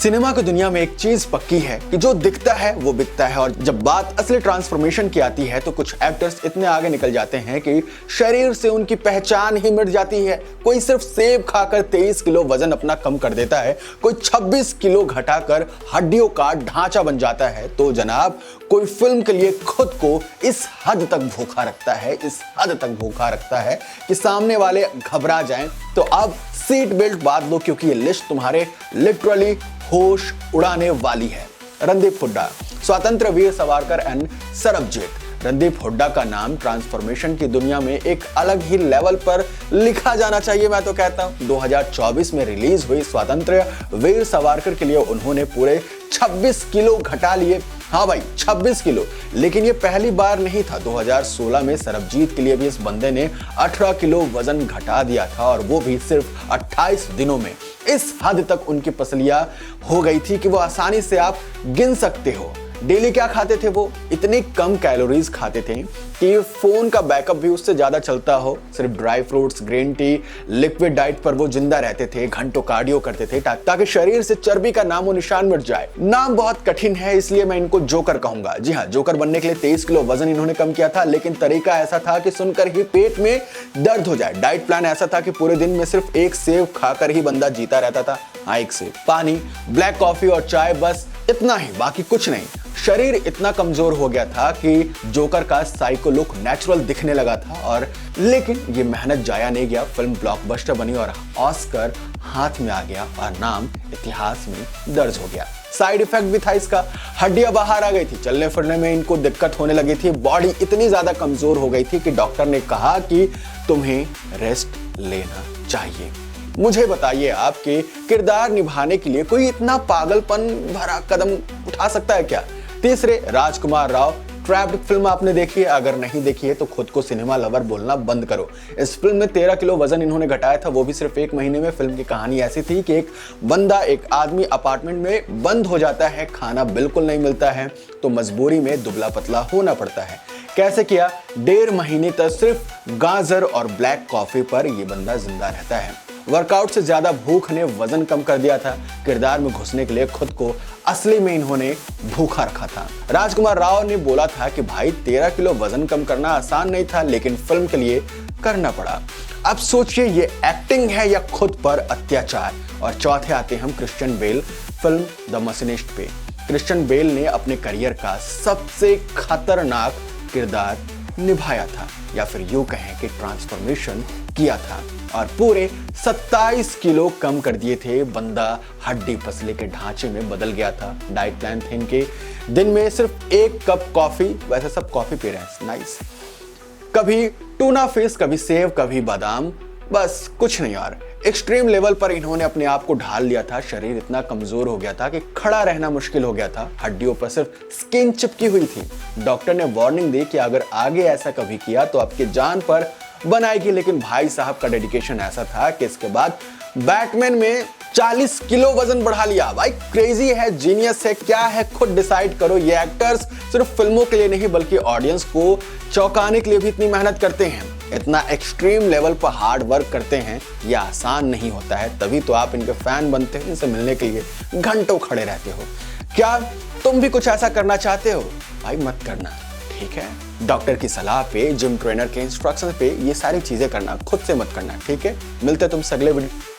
Cinema की दुनिया में एक चीज पक्की है कि जो दिखता है वो बिकता है, और जब बात असली ट्रांसफॉर्मेशन की आती है तो कुछ एक्टर्स इतने आगे निकल जाते हैं कि शरीर से उनकी पहचान ही मिट जाती है। कोई सिर्फ सेब खाकर 23 किलो वजन अपना कम कर देता है, कोई 26 किलो घटाकर हड्डियों का ढांचा बन जाता है, तो जनाब कोई फिल्म के लिए खुद को इस हद तक भूखा रखता है कि सामने वाले घबरा जाएं। तो अब सीट बेल्ट बांध लो, क्योंकि ये लिस्ट तुम्हारे लिटरली होश उड़ाने वाली है। रणदीप हुड्डा, स्वतंत्र वीर सावरकर एंड सरबजीत। रणदीप हुड्डा का नाम ट्रांसफॉर्मेशन की दुनिया में एक अलग ही लेवल पर लिखा जाना चाहिए, मैं तो कहता हूं। 2024 में रिलीज हुई स्वतंत्र वीर सावरकर के लिए उन्होंने पूरे 26 किलो घटा लिए। हाँ भाई, 26 किलो। लेकिन ये पहली बार नहीं था। 2016 में सरबजीत के लिए भी इस बंदे ने 18 किलो वजन घटा दिया था, और वो भी सिर्फ 28 दिनों में। इस हद तक उनकी पसलियां हो गई थी कि वो आसानी से आप गिन सकते हो। डेली क्या खाते थे वो? इतनी कम कैलोरीज खाते थे कि फोन का बैकअप भी उससे ज्यादा चलता हो। सिर्फ dry fruits, green tea, liquid diet पर वो जिंदा रहते थे। घंटों कार्डियो करते थे ताकि शरीर से चर्बी का नामो निशान मिट जाए। नाम बहुत कठिन है, इसलिए मैं इनको जोकर कहूंगा। जी हाँ, जोकर बनने के लिए 23 किलो वजन इन्होंने कम किया था, लेकिन तरीका ऐसा था कि सुनकर ही पेट में दर्द हो जाए। डाइट प्लान ऐसा था कि पूरे दिन में सिर्फ एक सेब खाकर ही बंदा जीता रहता था। हाँ, एक सेब, पानी, ब्लैक कॉफी और चाय, बस इतना ही, बाकी कुछ नहीं। शरीर इतना कमजोर हो गया था कि जोकर का साइको लुक नेचुरल दिखने लगा था। और लेकिन ये मेहनत जाया नहीं गया। फिल्म ब्लॉकबस्टर बनी और ऑस्कर हाथ में आ गया और नाम इतिहास में दर्ज हो गया। साइड इफेक्ट भी था इसका। हड्डियां बाहर आ गई थी, चलने फिरने में इनको दिक्कत होने लगी थी। बॉडी इतनी ज्यादा कमजोर हो गई थी कि डॉक्टर ने कहा कि तुम्हें रेस्ट लेना चाहिए। मुझे बताइए, आपके किरदार निभाने के लिए कोई इतना पागलपन भरा कदम उठा सकता है क्या? तीसरे, राजकुमार राव। ट्रैप्ड फिल्म आपने देखी है? अगर नहीं देखी है तो खुद को सिनेमा लवर बोलना बंद करो। इस फिल्म में 13 किलो वजन इन्होंने घटाया था, वो भी सिर्फ 1 महीने में। फिल्म की कहानी ऐसी थी कि एक आदमी अपार्टमेंट में बंद हो जाता है, खाना बिल्कुल नहीं मिलता है, तो मजबूरी में दुबला पतला होना पड़ता है। कैसे किया? 1.5 महीने तक सिर्फ गाजर और ब्लैक कॉफी पर यह बंदा जिंदा रहता है। वर्कआउट से ज्यादा भूख ने वजन कम कर दिया था। किरदार में घुसने के लिए खुद को असली में इन्होंने भूखा रखा था। राजकुमार राव ने बोला था कि भाई 13 किलो वजन कम करना आसान नहीं था, लेकिन फिल्म के लिए करना पड़ा। अब सोचिए, ये एक्टिंग है या खुद पर अत्याचार? और चौथे आते हम Christian Bale, film the machinist पे। क्रिश्चियन बेल ने अपने करियर का सबसे खतरनाक किरदार निभाया था, या फिर यूं कहें कि ट्रांसफॉर्मेशन किया था, और पूरे 27 किलो कम कर दिए थे। बंदा हड्डी पसले के ढांचे में बदल गया था। डाइट प्लान थे इनके, दिन में सिर्फ 1 कप कॉफी। वैसे सब कॉफी पी रहे हैं, नाइस। कभी टूना फिश, कभी सेव, कभी बादाम, बस कुछ नहीं यार। एक्सट्रीम लेवल पर इन्होंने अपने आप को ढाल लिया था। शरीर इतना कमजोर हो गया था कि खड़ा रहना मुश्किल हो गया था। हड्डियों पर सिर्फ स्किन चिपकी हुई थी। डॉक्टर ने वार्निंग दी कि अगर आगे ऐसा कभी किया तो आपकी जान पर बनाएगी। लेकिन भाई साहब का डेडिकेशन ऐसा था कि इसके बाद बैटमैन में 40 किलो वजन बढ़ा लिया। भाई क्रेजी है, जीनियस है, क्या है खुद डिसाइड करो। ये एक्टर्स सिर्फ फिल्मों के लिए नहीं बल्कि ऑडियंस को चौंकाने के लिए भी इतनी मेहनत करते हैं। इतना एक्सट्रीम लेवल पर हार्ड वर्क करते हैं, यह आसान नहीं होता है। तभी तो आप इनके फैन बनते हो, इनसे मिलने के लिए घंटों खड़े रहते हो। क्या तुम भी कुछ ऐसा करना चाहते हो? भाई मत करना, ठीक है? डॉक्टर की सलाह पे, जिम ट्रेनर के इंस्ट्रक्शन पे ये सारी चीजें करना, खुद से मत करना, ठीक है? मिलते तुम अगले वीडियो।